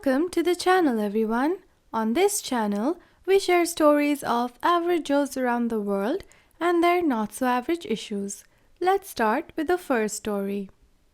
Welcome to the channel, everyone. On this channel, we share stories of average Joes around the world and their not-so-average issues. Let's start with the first story.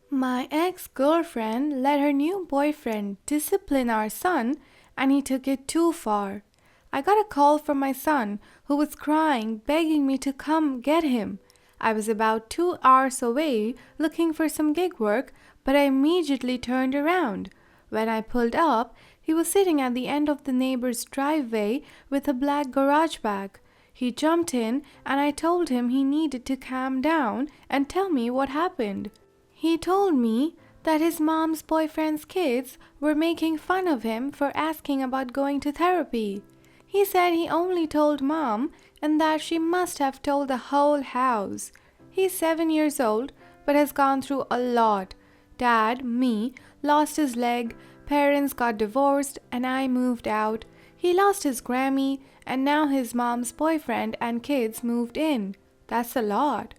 My ex-girlfriend let her new boyfriend discipline our son, and he took it too far. I got a call from my son, who was crying, begging me to come get him. I was about 2 hours away looking for some gig work, but I immediately turned around. When I pulled up, he was sitting at the end of the neighbor's driveway with a black garage bag. He jumped in, and I told him he needed to calm down and tell me what happened. He told me that his mom's boyfriend's kids were making fun of him for asking about going to therapy. He said he only told mom and that she must have told the whole house. He's 7 years old but has gone through a lot. Dad, me, lost his leg, parents got divorced, and I moved out. He lost his Grammy, and now his mom's boyfriend and kids moved in. That's a lot.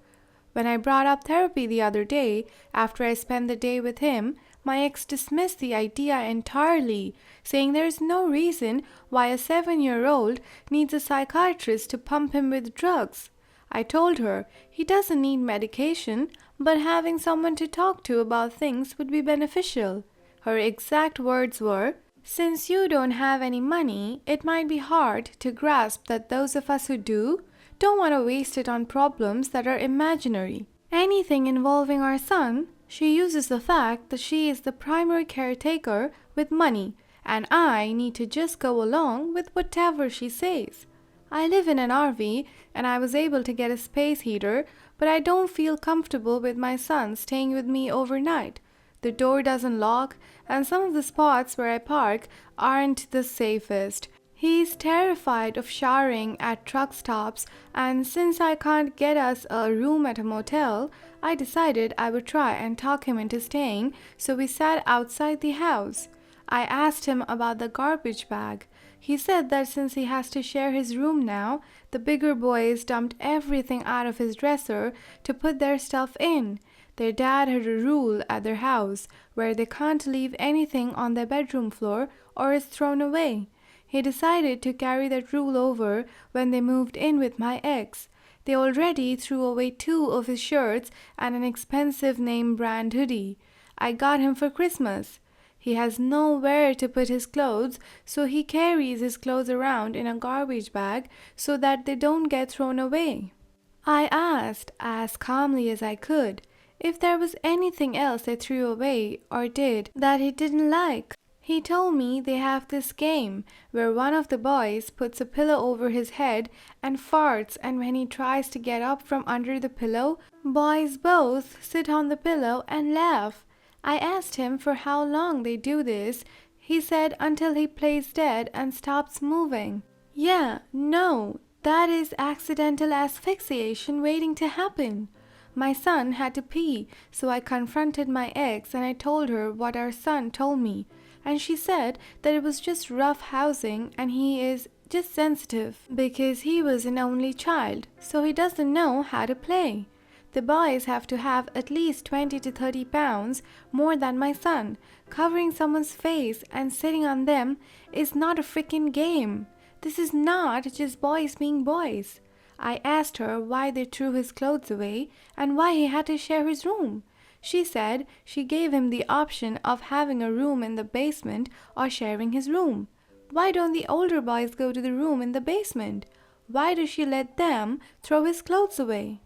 When I brought up therapy the other day, after I spent the day with him, my ex dismissed the idea entirely, saying there is no reason why a 7-year-old needs a psychiatrist to pump him with drugs. I told her he doesn't need medication, but having someone to talk to about things would be beneficial. Her exact words were, "Since you don't have any money, it might be hard to grasp that those of us who do don't want to waste it on problems that are imaginary." Anything involving our son, she uses the fact that she is the primary caretaker with money, and I need to just go along with whatever she says. I live in an RV and I was able to get a space heater, but I don't feel comfortable with my son staying with me overnight. The door doesn't lock, and some of the spots where I park aren't the safest. He's terrified of showering at truck stops, and since I can't get us a room at a motel, I decided I would try and talk him into staying, so we sat outside the house. I asked him about the garbage bag. He said that since he has to share his room now, the bigger boys dumped everything out of his dresser to put their stuff in. Their dad had a rule at their house where they can't leave anything on their bedroom floor or it's thrown away. He decided to carry that rule over when they moved in with my ex. They already threw away 2 of his shirts and an expensive name brand hoodie I got him for Christmas. He has nowhere to put his clothes, so he carries his clothes around in a garbage bag so that they don't get thrown away. I asked, as calmly as I could, if there was anything else they threw away or did that he didn't like. He told me they have this game where one of the boys puts a pillow over his head and farts, and when he tries to get up from under the pillow, boys both sit on the pillow and laugh. I asked him for how long they do this. He said until he plays dead and stops moving. Yeah, no, that is accidental asphyxiation waiting to happen. My son had to pee, so I confronted my ex and I told her what our son told me. And she said that it was just rough housing and he is just sensitive because he was an only child, so he doesn't know how to play. The boys have to have at least 20 to 30 pounds more than my son. Covering someone's face and sitting on them is not a freaking game. This is not just boys being boys. I asked her why they threw his clothes away and why he had to share his room. She said she gave him the option of having a room in the basement or sharing his room. Why don't the older boys go to the room in the basement? Why does she let them throw his clothes away?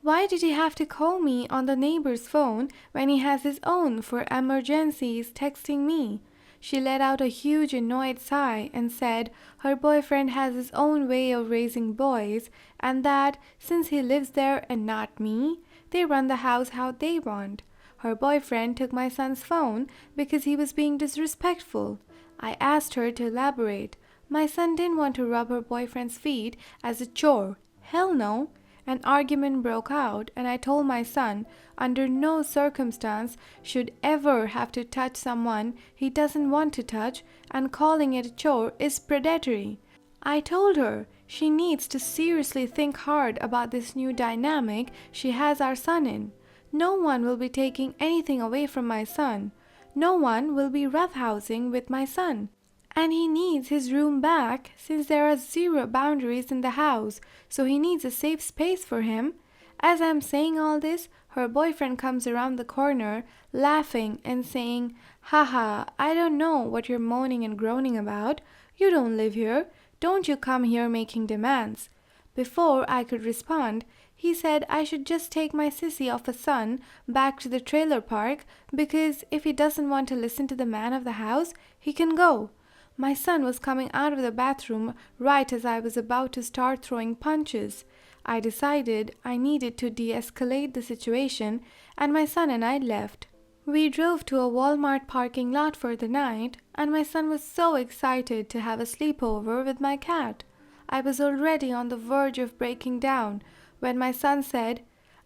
Why did he have to call me on the neighbor's phone when he has his own for emergencies texting me? She let out a huge annoyed sigh and said her boyfriend has his own way of raising boys and that since he lives there and not me, they run the house how they want. Her boyfriend took my son's phone because he was being disrespectful. I asked her to elaborate. My son didn't want to rub her boyfriend's feet as a chore. Hell no. An argument broke out and I told my son under no circumstance should ever have to touch someone he doesn't want to touch, and calling it a chore is predatory. I told her she needs to seriously think hard about this new dynamic she has our son in. No one will be taking anything away from my son. No one will be roughhousing with my son. And he needs his room back since there are zero boundaries in the house, so he needs a safe space for him. As I'm saying all this, her boyfriend comes around the corner, laughing and saying, "Haha, I don't know what you're moaning and groaning about. You don't live here. Don't you come here making demands." Before I could respond, he said I should just take my sissy of a son back to the trailer park because if he doesn't want to listen to the man of the house, he can go. My son was coming out of the bathroom right as I was about to start throwing punches. I decided I needed to de-escalate the situation, and my son and I left. We drove to a Walmart parking lot for the night, and my son was so excited to have a sleepover with my cat. I was already on the verge of breaking down when my son said,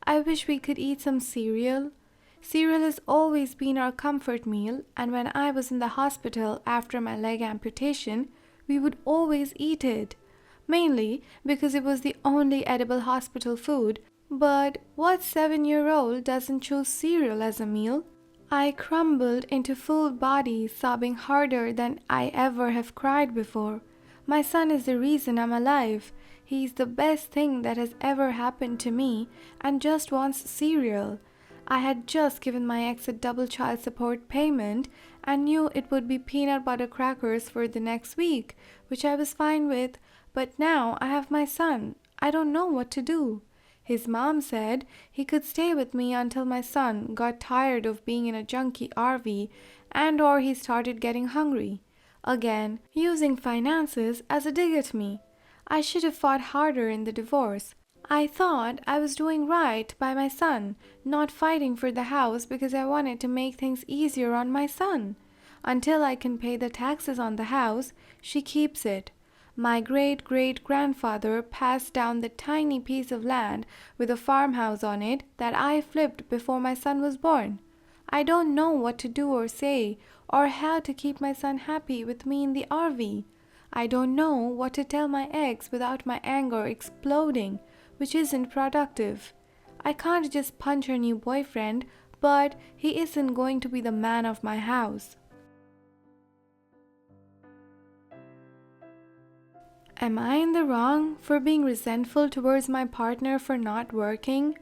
"I wish we could eat some cereal." Cereal has always been our comfort meal, and when I was in the hospital after my leg amputation, we would always eat it, mainly because it was the only edible hospital food. But what 7-year-old doesn't choose cereal as a meal? I crumbled into full body, sobbing harder than I ever have cried before. My son is the reason I'm alive. He's the best thing that has ever happened to me and just wants cereal. I had just given my ex a double child support payment and knew it would be peanut butter crackers for the next week, which I was fine with, but now I have my son. I don't know what to do. His mom said he could stay with me until my son got tired of being in a junky RV and or he started getting hungry. Again, using finances as a dig at me. I should have fought harder in the divorce. I thought I was doing right by my son, not fighting for the house because I wanted to make things easier on my son. Until I can pay the taxes on the house, she keeps it. My great-great-grandfather passed down the tiny piece of land with a farmhouse on it that I flipped before my son was born. I don't know what to do or say, or how to keep my son happy with me in the RV. I don't know what to tell my ex without my anger exploding, which isn't productive. I can't just punch her new boyfriend, but he isn't going to be the man of my house. Am I in the wrong for being resentful towards my partner for not working?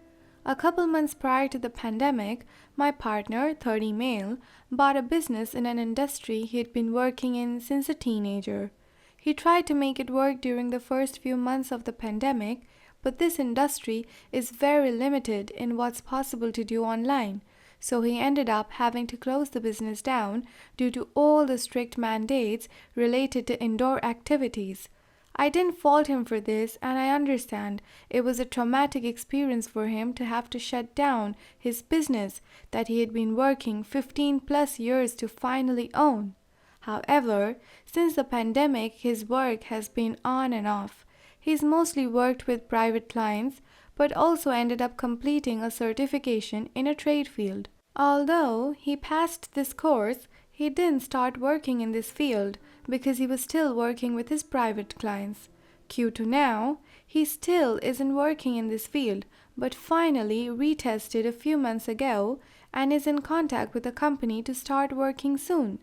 A couple months prior to the pandemic, my partner, 30 male, bought a business in an industry he had been working in since a teenager. He tried to make it work during the first few months of the pandemic, but this industry is very limited in what's possible to do online, so he ended up having to close the business down due to all the strict mandates related to indoor activities. I didn't fault him for this, and I understand it was a traumatic experience for him to have to shut down his business that he had been working 15 plus years to finally own. However, since the pandemic, his work has been on and off. He's mostly worked with private clients, but also ended up completing a certification in a trade field. Although he passed this course, he didn't start working in this field because he was still working with his private clients. Cue to now, he still isn't working in this field, but finally retested a few months ago and is in contact with a company to start working soon.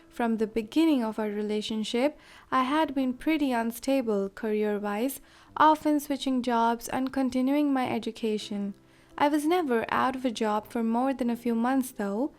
From the beginning of our relationship, I had been pretty unstable career-wise, often switching jobs and continuing my education. I was never out of a job for more than a few months though,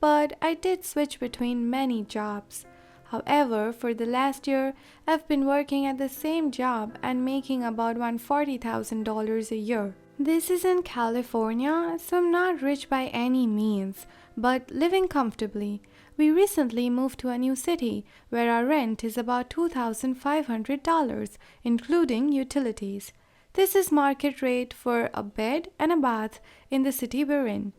but I did switch between many jobs. However, for the last year, I've been working at the same job and making about $140,000 a year. This is in California, so I'm not rich by any means, but living comfortably. We recently moved to a new city where our rent is about $2,500, including utilities. This is market rate for a bed and a bath in the city we're in.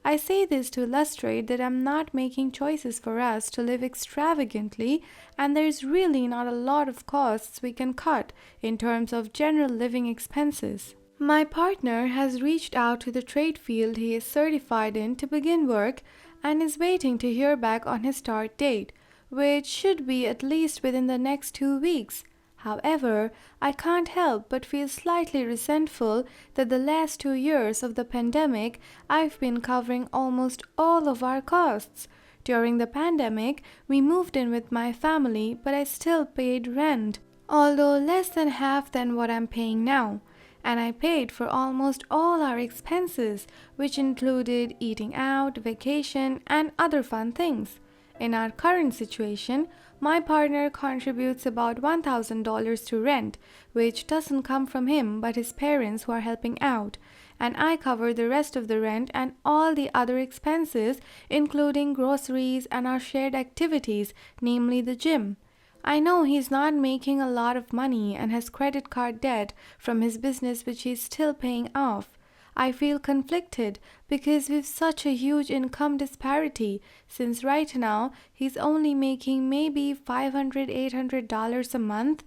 I say this to illustrate that I'm not making choices for us to live extravagantly, and there's really not a lot of costs we can cut in terms of general living expenses. My partner has reached out to the trade field he is certified in to begin work and is waiting to hear back on his start date, which should be at least within the next 2 weeks. However, I can't help but feel slightly resentful that the last 2 years of the pandemic I've been covering almost all of our costs. During the pandemic, we moved in with my family, but I still paid rent, although less than half than what I'm paying now. And I paid for almost all our expenses, which included eating out, vacation, and other fun things. In our current situation, my partner contributes about $1,000 to rent, which doesn't come from him but his parents who are helping out, and I cover the rest of the rent and all the other expenses, including groceries and our shared activities, namely the gym. I know he's not making a lot of money and has credit card debt from his business which he's still paying off. I feel conflicted because we've such a huge income disparity since right now he's only making maybe $500-$800 a month.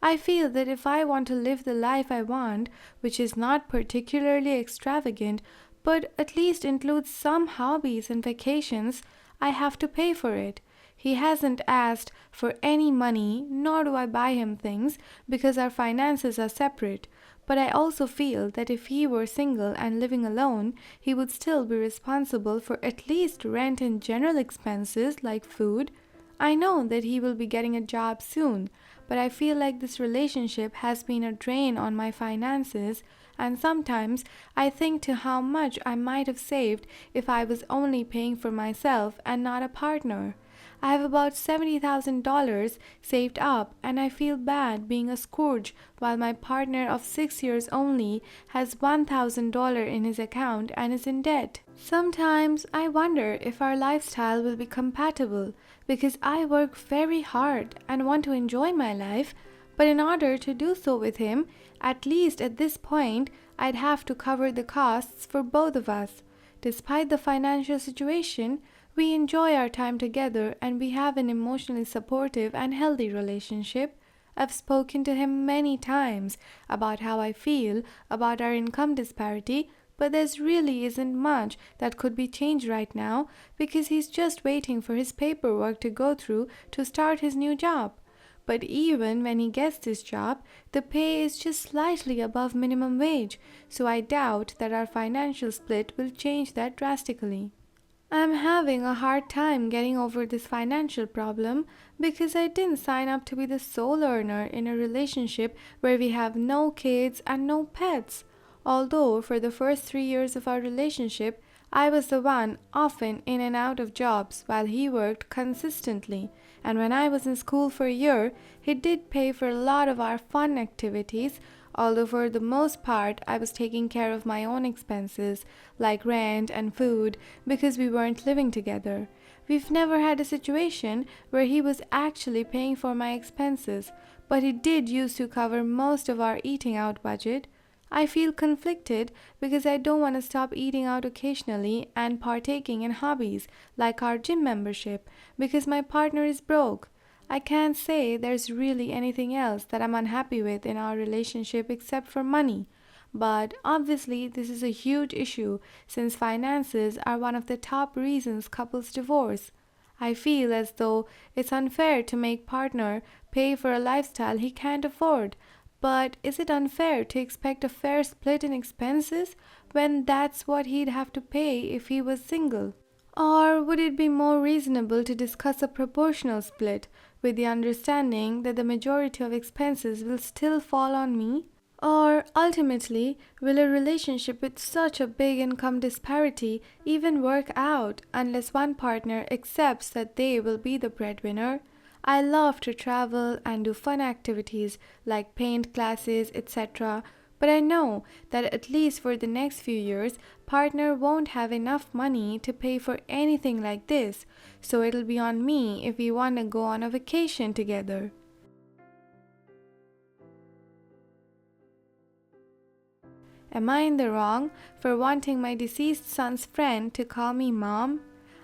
I feel that if I want to live the life I want, which is not particularly extravagant but at least includes some hobbies and vacations, I have to pay for it. He hasn't asked for any money, nor do I buy him things because our finances are separate. But I also feel that if he were single and living alone, he would still be responsible for at least rent and general expenses like food. I know that he will be getting a job soon, but I feel like this relationship has been a drain on my finances, and sometimes I think to how much I might have saved if I was only paying for myself and not a partner. I have about $70,000 saved up, and I feel bad being a scourge while my partner of 6 years only has $1,000 in his account and is in debt. Sometimes I wonder if our lifestyle will be compatible because I work very hard and want to enjoy my life, but in order to do so with him, at least at this point, I'd have to cover the costs for both of us. Despite the financial situation, we enjoy our time together and we have an emotionally supportive and healthy relationship. I've spoken to him many times about how I feel about our income disparity, but there really isn't much that could be changed right now because he's just waiting for his paperwork to go through to start his new job. But even when he gets this job, the pay is just slightly above minimum wage, so I doubt that our financial split will change that drastically. I'm having a hard time getting over this financial problem because I didn't sign up to be the sole earner in a relationship where we have no kids and no pets. Although for the first 3 years of our relationship, I was the one often in and out of jobs while he worked consistently, and when I was in school for a year, he did pay for a lot of our fun activities, although for the most part I was taking care of my own expenses like rent and food because we weren't living together. We've never had a situation where he was actually paying for my expenses, but he did used to cover most of our eating out budget. I feel conflicted because I don't want to stop eating out occasionally and partaking in hobbies like our gym membership because my partner is broke. I can't say there's really anything else that I'm unhappy with in our relationship except for money. But obviously, this is a huge issue since finances are one of the top reasons couples divorce. I feel as though it's unfair to make partner pay for a lifestyle he can't afford. But is it unfair to expect a fair split in expenses when that's what he'd have to pay if he was single? Or would it be more reasonable to discuss a proportional split with the understanding that the majority of expenses will still fall on me? Or ultimately, will a relationship with such a big income disparity even work out unless one partner accepts that they will be the breadwinner? I love to travel and do fun activities like paint classes, etc. But I know that at least for the next few years, partner won't have enough money to pay for anything like this, so it'll be on me if we want to go on a vacation together. Am I in the wrong for wanting my deceased son's friend to call me mom?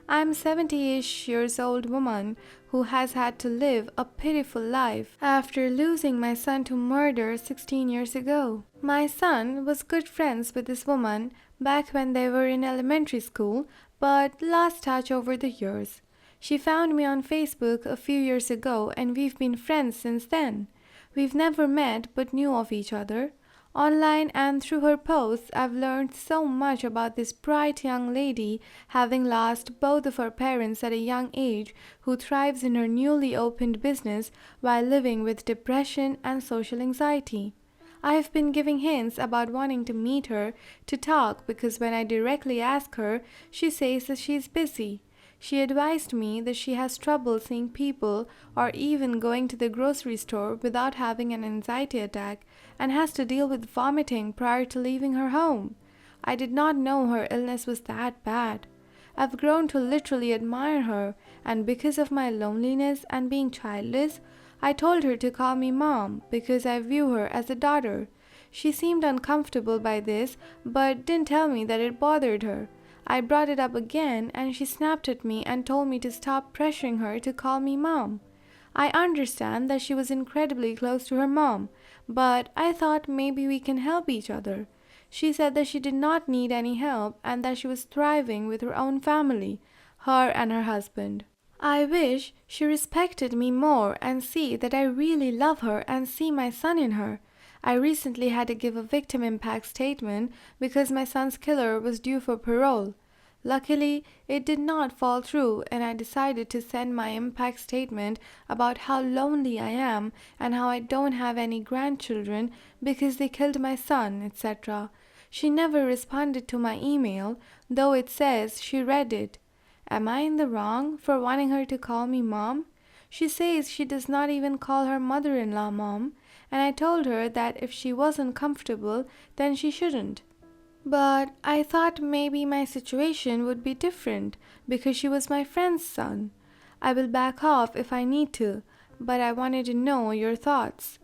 I'm a 70-ish years old woman who has had to live a pitiful life after losing my son to murder 16 years ago. My son was good friends with this woman back when they were in elementary school, but lost touch over the years. She found me on Facebook a few years ago and we've been friends since then. We've never met but knew of each other. Online and through her posts, I've learned so much about this bright young lady, having lost both of her parents at a young age, who thrives in her newly opened business while living with depression and social anxiety. I have been giving hints about wanting to meet her to talk because when I directly ask her, she says that she is busy. She advised me that she has trouble seeing people or even going to the grocery store without having an anxiety attack and has to deal with vomiting prior to leaving her home. I did not know her illness was that bad. I've grown to literally admire her, and because of my loneliness and being childless, I told her to call me mom because I view her as a daughter. She seemed uncomfortable by this but didn't tell me that it bothered her. I brought it up again and she snapped at me and told me to stop pressuring her to call me mom. I understand that she was incredibly close to her mom, but I thought maybe we can help each other. She said that she did not need any help and that she was thriving with her own family, her and her husband. I wish she respected me more and see that I really love her and see my son in her. I recently had to give a victim impact statement because my son's killer was due for parole. Luckily, it did not fall through, and I decided to send my impact statement about how lonely I am and how I don't have any grandchildren because they killed my son, etc. She never responded to my email, though it says she read it. Am I in the wrong for wanting her to call me mom? She says she does not even call her mother-in-law mom, and I told her that if she wasn't comfortable, then she shouldn't. But I thought maybe my situation would be different because she was my friend's son. I will back off if I need to, but I wanted to know your thoughts.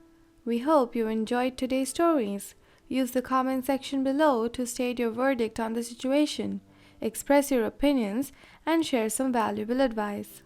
We hope you enjoyed today's stories. Use the comment section below to state your verdict on the situation, express your opinions, and share some valuable advice.